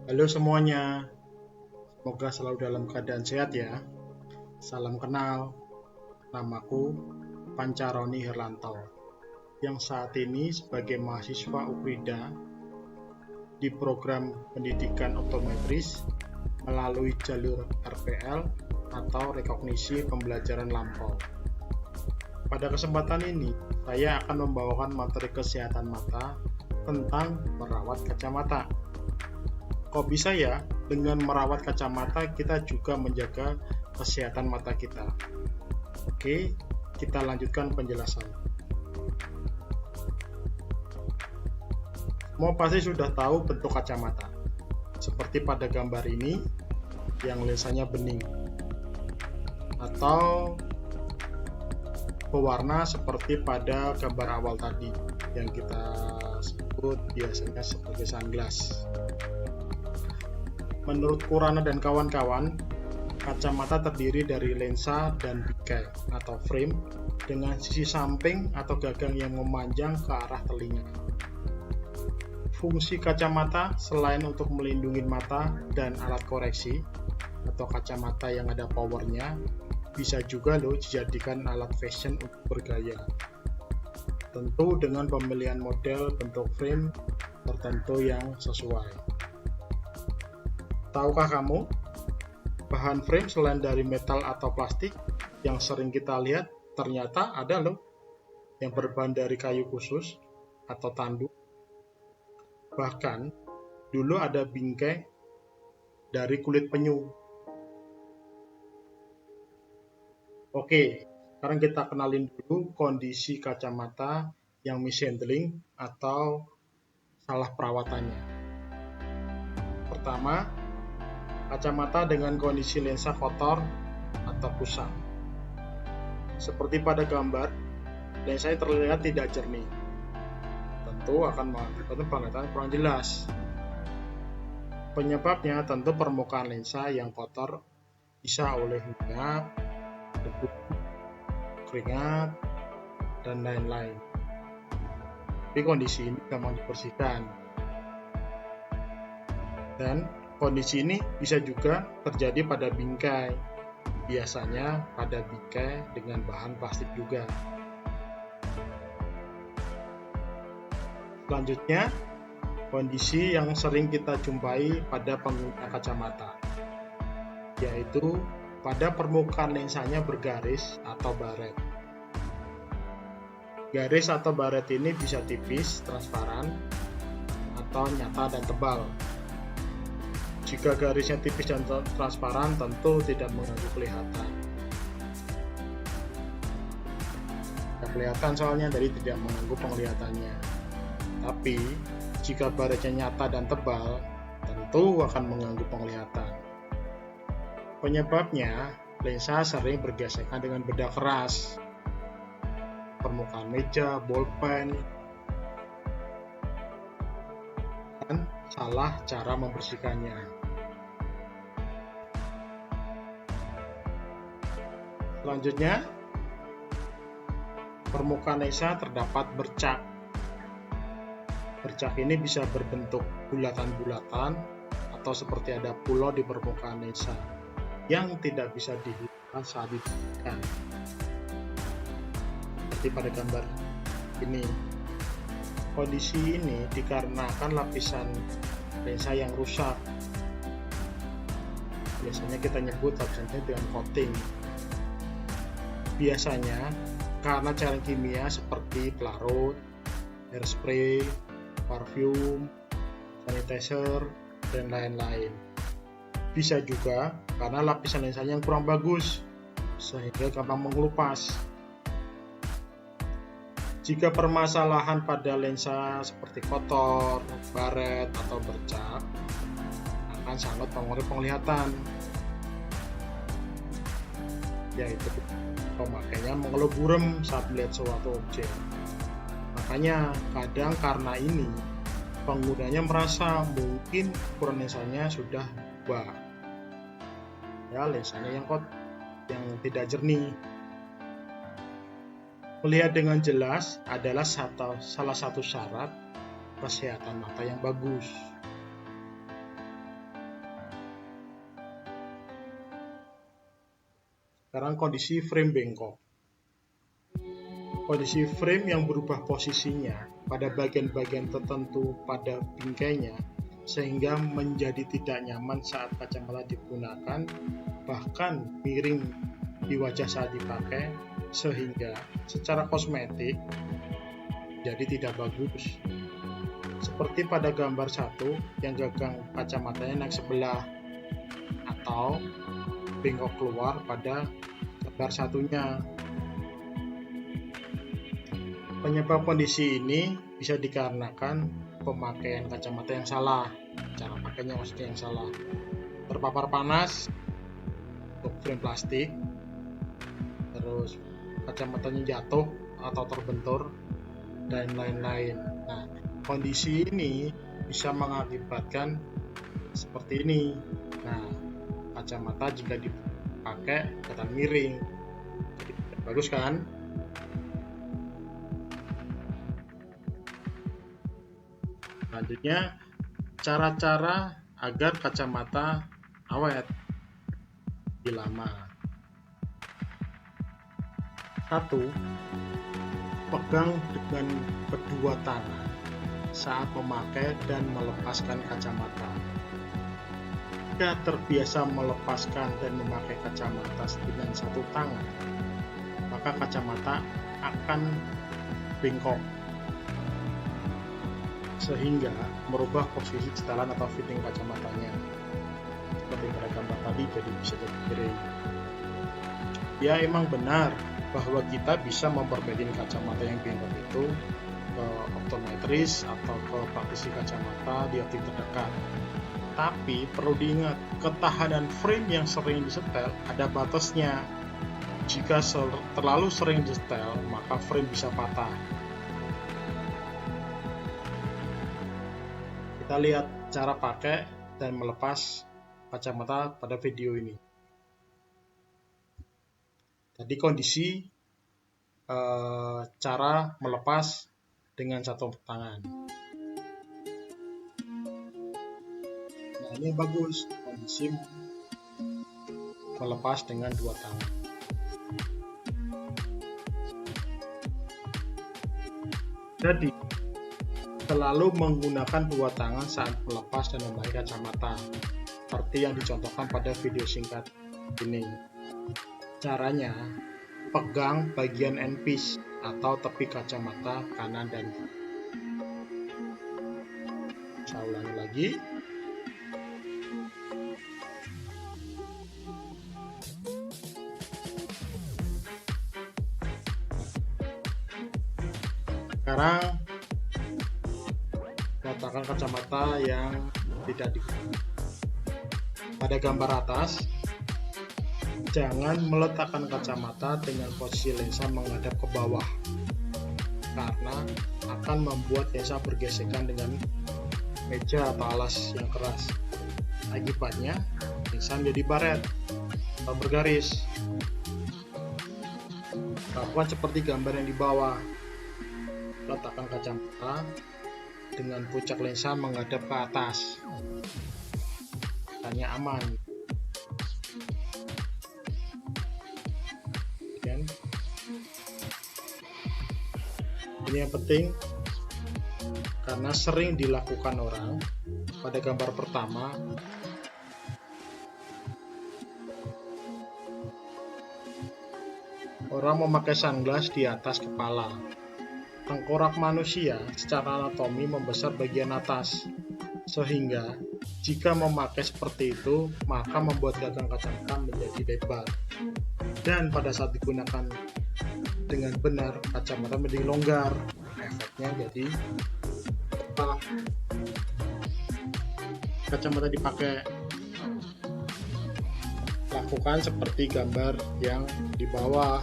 Halo semuanya, semoga selalu dalam keadaan sehat ya. Salam kenal, namaku Pancaroni Herlanto, yang saat ini sebagai mahasiswa UPRIDA di program pendidikan optometris melalui jalur RPL atau rekognisi pembelajaran lampau. Pada kesempatan ini, saya akan membawakan materi kesehatan mata tentang merawat kacamata. Kok bisa ya, dengan merawat kacamata kita juga menjaga kesehatan mata kita? Oke, kita lanjutkan penjelasan. Semua pasti sudah tahu bentuk kacamata. Seperti pada gambar ini, yang lensanya bening. Atau berwarna seperti pada gambar awal tadi, yang kita sebut biasanya sebagai sunglass. Menurut Kurana dan kawan-kawan, kacamata terdiri dari lensa dan bingkai atau frame dengan sisi samping atau gagang yang memanjang ke arah telinga. Fungsi kacamata selain untuk melindungi mata dan alat koreksi atau kacamata yang ada powernya, bisa juga dijadikan alat fashion untuk bergaya. Tentu dengan pemilihan model bentuk frame tertentu yang sesuai. Tahukah kamu, bahan frame selain dari metal atau plastik yang sering kita lihat, ternyata ada yang berbahan dari kayu khusus atau tanduk. Bahkan, dulu ada bingkai dari kulit penyu. Oke, sekarang kita kenalin dulu kondisi kacamata yang mishandling atau salah perawatannya. Pertama, kacamata dengan kondisi lensa kotor atau kusam. Seperti pada gambar, lensanya terlihat tidak jernih. Tentu akan mengakibatkan penglihatan kurang jelas. Penyebabnya tentu permukaan lensa yang kotor, bisa oleh minyak, debu, keringat, dan lain-lain. Tapi kondisi ini gampang dibersihkan. Dan kondisi ini bisa juga terjadi pada bingkai, biasanya pada bingkai dengan bahan plastik juga. Selanjutnya, kondisi yang sering kita jumpai pada pengguna kacamata, yaitu pada permukaan lensanya bergaris atau baret. Garis atau baret ini bisa tipis, transparan, atau nyata dan tebal. Jika garisnya tipis dan transparan, tentu tidak mengganggu kelihatan. Tidak kelihatan soalnya, jadi tidak mengganggu penglihatannya. Tapi, jika baretnya nyata dan tebal, tentu akan mengganggu penglihatan. Penyebabnya, lensa sering bergesekan dengan benda keras, permukaan meja, bolpen, dan salah cara membersihkannya. Selanjutnya, permukaan lensa terdapat bercak. Bercak ini bisa berbentuk bulatan-bulatan atau seperti ada pulau di permukaan lensa yang tidak bisa dihilangkan saat dibersihkan. Seperti pada gambar ini. Kondisi ini dikarenakan lapisan lensa yang rusak. Biasanya kita nyebut lapisannya dengan coating. Biasanya karena cairan kimia seperti pelarut, hairspray, parfum, sanitizer, dan lain-lain. Bisa juga karena lapisan lensanya yang kurang bagus, sehingga gampang mengelupas. Jika permasalahan pada lensa seperti kotor, baret, atau bercak, akan sangat mengurangi penglihatan, yaitu pemakainya mengeluh buram saat melihat suatu objek. Makanya kadang karena ini penggunanya merasa mungkin ukuran lensanya sudah berubah, ya lensanya yang tidak jernih. Melihat dengan jelas adalah salah satu syarat kesehatan mata yang bagus. Sekarang kondisi frame bengkok. Kondisi frame yang berubah posisinya pada bagian-bagian tertentu pada bingkainya sehingga menjadi tidak nyaman saat kacamata digunakan, bahkan miring di wajah saat dipakai, sehingga secara kosmetik jadi tidak bagus. Seperti pada gambar 1 yang gagang kacamatanya naik sebelah atau bengkok keluar pada gambar satunya. Penyebab kondisi ini bisa dikarenakan pemakaian kacamata yang salah, cara pakainya maksudnya yang salah. Terpapar panas untuk frame plastik, terus kacamatanya jatuh atau terbentur, dan lain-lain. Nah, kondisi ini bisa mengakibatkan seperti ini. Nah, kacamata jika dipakai kelihatan miring, jadi bagus kan? Selanjutnya, cara-cara agar kacamata awet di lama. 1. Pegang dengan kedua tangan saat memakai dan melepaskan kacamata. Jika terbiasa melepaskan dan memakai kacamata dengan satu tangan, maka kacamata akan bengkok sehingga merubah posisi setelan atau fitting kacamatanya. Seperti pada gambar tadi, jadi bisa jadi miring. Ya, emang benar bahwa kita bisa memperbaiki kacamata yang bengkok itu ke optometris atau ke praktisi kacamata di optik terdekat. Tapi perlu diingat, ketahanan frame yang sering disetel ada batasnya. Jika terlalu sering disetel, maka frame bisa patah. Kita lihat cara pakai dan melepas kacamata pada video ini. Tadi kondisi cara melepas dengan satu tangan. Nah, ini bagus, kondisi melepas dengan dua tangan. Jadi, selalu menggunakan dua tangan saat melepas dan memakai kacamata, seperti yang dicontohkan pada video singkat ini. Caranya, pegang bagian endpiece atau tepi kacamata kanan dan kiri. Saya ulangi lagi. Sekarang letakkan kacamata yang tidak digunakan. Pada gambar atas, jangan meletakkan kacamata dengan posisi lensa menghadap ke bawah, karena akan membuat lensa bergesekan dengan meja atau alas yang keras. Akibatnya, lensa menjadi baret atau bergaris. Lakukan seperti gambar yang di bawah. Letakkan kacamata dengan puncak lensa menghadap ke atas. Tanya aman. Ini yang penting karena sering dilakukan orang. Pada gambar pertama, orang memakai sunglass di atas kepala. Tengkorak manusia secara anatomi membesar bagian atas, sehingga jika memakai seperti itu, maka membuat gagang kacamata menjadi lebar. Dan pada saat digunakan dengan benar, kacamata menjadi longgar. Efeknya jadi kacamata dipakai. Lakukan seperti gambar yang di bawah.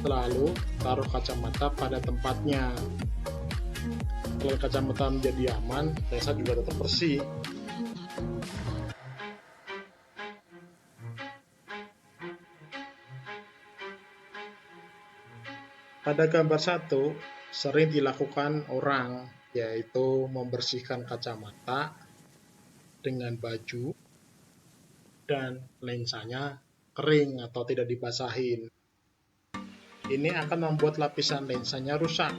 Lalu taruh kacamata pada tempatnya. Kalau kacamata menjadi aman, lensa juga tetap bersih. Pada gambar 1, sering dilakukan orang, yaitu membersihkan kacamata dengan baju dan lensanya kering atau tidak dibasahin. Ini akan membuat lapisan lensanya rusak.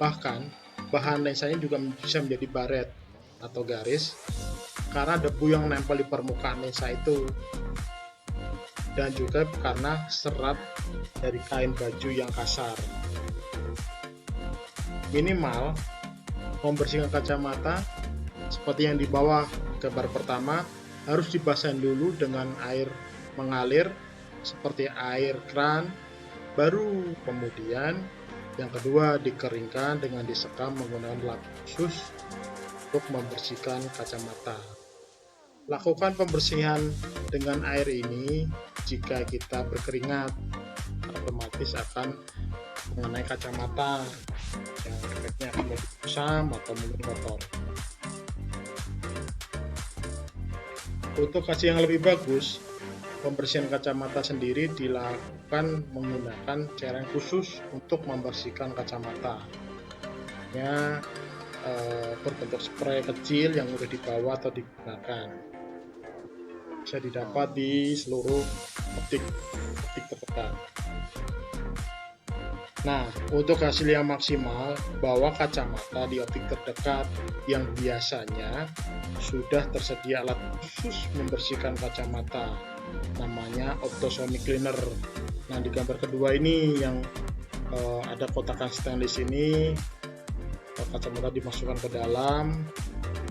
Bahkan, bahan lensanya juga bisa menjadi baret atau garis karena debu yang menempel di permukaan lensa itu, dan juga karena serat dari kain baju yang kasar. Minimal, membersihkan kacamata seperti yang di bawah gambar pertama, harus dibasahin dulu dengan air mengalir seperti air kran, baru kemudian yang kedua dikeringkan dengan disekam menggunakan lap khusus untuk membersihkan kacamata. Lakukan pembersihan dengan air ini jika kita berkeringat, otomatis akan mengenai kacamata yang efeknya akan lebih kusam atau mungkin kotor. Untuk hasil yang lebih bagus, pembersihan kacamata sendiri dilakukan menggunakan cairan khusus untuk membersihkan kacamata. Berbentuk spray kecil yang mudah dibawa atau digunakan. Bisa didapat di seluruh optik terdekat. Nah, untuk hasil yang maksimal, bawa kacamata di optik terdekat yang biasanya sudah tersedia alat khusus membersihkan kacamata, namanya optosonic cleaner. Nah, di gambar kedua ini yang ada kotakan stainless ini, kacamata dimasukkan ke dalam,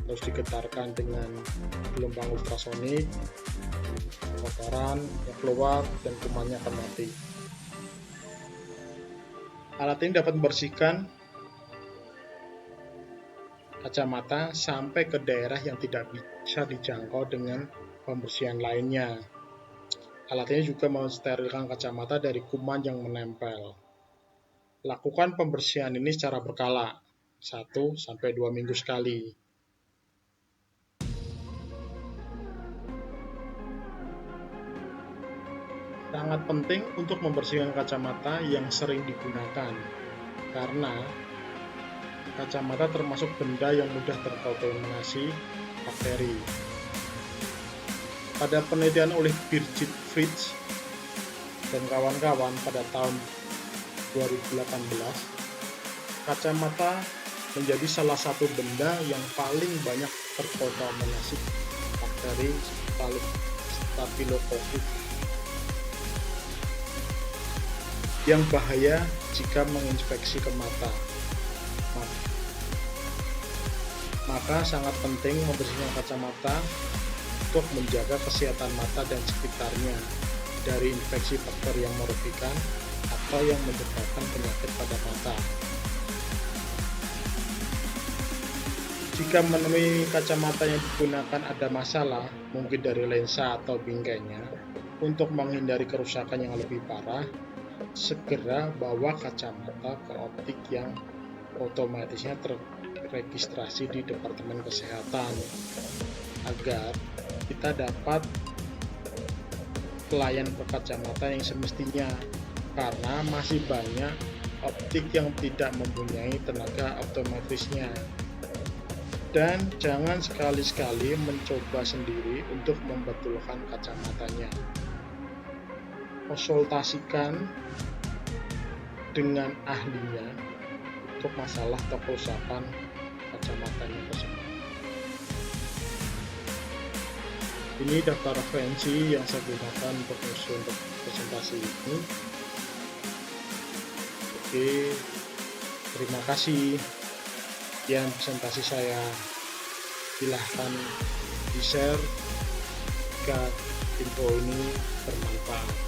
terus digetarkan dengan gelombang ultrasonik, kotoran yang keluar dan kumannya akan mati. Alat ini dapat membersihkan kacamata sampai ke daerah yang tidak bisa dijangkau dengan pembersihan lainnya. Alat ini juga mensterilkan kacamata dari kuman yang menempel. Lakukan pembersihan ini secara berkala, 1-2 minggu sekali. Sangat penting untuk membersihkan kacamata yang sering digunakan, karena kacamata termasuk benda yang mudah terkontaminasi bakteri. Pada penelitian oleh Birgit Fritz dan kawan-kawan pada tahun 2018, kacamata menjadi salah satu benda yang paling banyak terkontaminasi bakteri Staphylococcus yang bahaya jika menginfeksi ke mata. Maka sangat penting membersihkan kacamata untuk menjaga kesehatan mata dan sekitarnya dari infeksi bakteri yang merugikan atau yang menyebabkan penyakit pada mata. Jika menemui kacamata yang digunakan ada masalah, mungkin dari lensa atau bingkainya, untuk menghindari kerusakan yang lebih parah, segera bawa kacamata ke optik yang otomatisnya terregistrasi di Departemen Kesehatan agar kita dapat pelayan kacamata yang semestinya, karena masih banyak optik yang tidak mempunyai tenaga optometrisnya. Dan jangan sekali-sekali mencoba sendiri untuk membetulkan kacamatanya. Konsultasikan dengan ahlinya untuk masalah atau kerusakan kacamatanya tersebut. Ini daftar referensi yang saya gunakan untuk presentasi ini. Oke, terima kasih. Sekian presentasi saya. Silahkan di-share jika info ini bermanfaat.